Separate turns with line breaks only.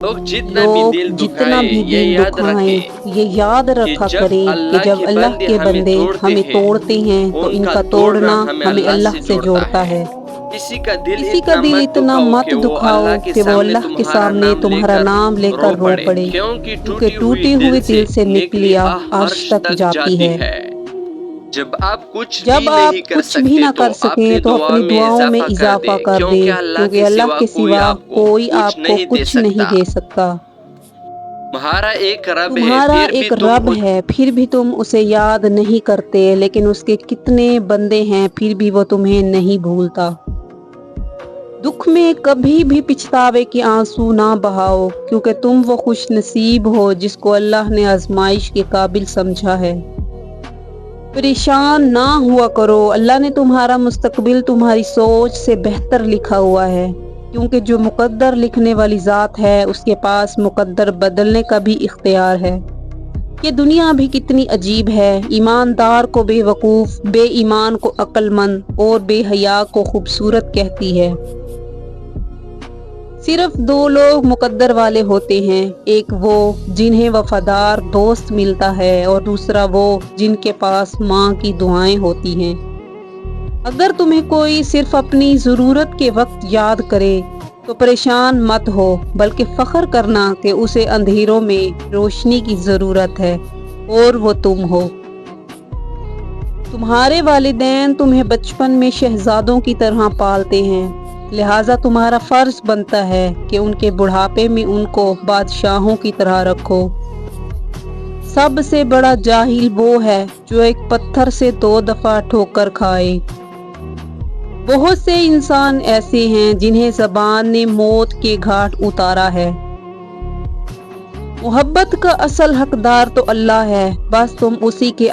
लोग जितना भी
लोग
दिल
जितना
दुखाए
भी
ये
दिल
याद
दुखाएं,
रखें
ये याद
कि
रखा
जब
करें कि
अल्लाह
जब
के
अल्लाह
बंदे
के
हमें
बंदे
तोड़ते
हमें
हैं,
तोड़ते हैं तो
उनका
इनका
तोड़ना
तोड़ना
हमें
हमें
अल्लाह
अल्लाह
से
से
जोड़ता
जोड़ता
है।
है।
किसी का दिल
किसी का
इतना
दिल
मत
इतना
दुखाओ
मत
कि वो
दुखाओ
अल्लाह के
कि वो
सामने
अल्लाह के
तुम्हारा
सामने
नाम
तुम्हारा
लेकर
नाम
रो
लेकर रो
पड़े,
पड़े,
क्योंकि
क्योंकि टूटी हुई दिल से निकली आह अर्श
अर्श
तक
तक
जाती
जाती
है।
है। जब आप कुछ भी
जब आप
नहीं कर
कुछ भी
सकते
ना
तो
कर सकें
अपनी
तो
दुआ
अपनी
में
दुआओं में
इजाफा कर दे,
इजाफा कर दे,
क्योंकि अल्लाह
क्योंकि
के
अल्लाह
सिवा
के
कोई
सिवा
आपको
कोई
कुछ
आपको
नहीं दे
कुछ नहीं
सकता।
दे सकता।
तुम्हारा एक रब है
तुम्हारा
फिर भी
एक
तुम
रब है फिर भी तुम उसे याद नहीं करते, लेकिन उसके कितने बंदे हैं फिर भी वो तुम्हें नहीं भूलता। दुख में कभी भी पछतावे के आंसू ना बहाओ, क्योंकि तुम वो खुश नसीब हो जिसको अल्लाह ने आजमाइश के काबिल समझा है। परेशान ना हुआ करो, अल्लाह ने तुम्हारा मुस्तकबिल तुम्हारी सोच से बेहतर लिखा हुआ है, क्योंकि जो मुकद्दर लिखने वाली ज़ात है उसके पास मुकद्दर बदलने का भी इख्तियार है। ये दुनिया भी कितनी अजीब है, ईमानदार को बेवकूफ़, बेईमान को अक्लमंद और बेहया को खूबसूरत कहती है। सिर्फ दो लोग मुकद्दर वाले होते हैं, एक वो जिन्हें वफादार दोस्त मिलता है और दूसरा वो जिनके पास माँ की दुआएं होती हैं। अगर तुम्हें कोई सिर्फ अपनी ज़रूरत के वक्त याद करे तो परेशान मत हो, बल्कि फ़ख्र करना कि उसे अंधेरों में रोशनी की ज़रूरत है और वो तुम हो। तुम्हारे वालिदैन तुम्हें बचपन में शहजादों की तरह पालते हैं, लिहाजा तुम्हारा फर्ज बनता है कि उनके बुढ़ापे में उनको बादशाहों की तरह रखो। सबसे बड़ा जाहिल वो है जो एक पत्थर से 2 दफा ठोकर खाए। बहुत से इंसान ऐसे हैं जिन्हें ज़बान ने मौत के घाट उतारा है। मोहब्बत का असल हकदार तो अल्लाह है, बस तुम उसी के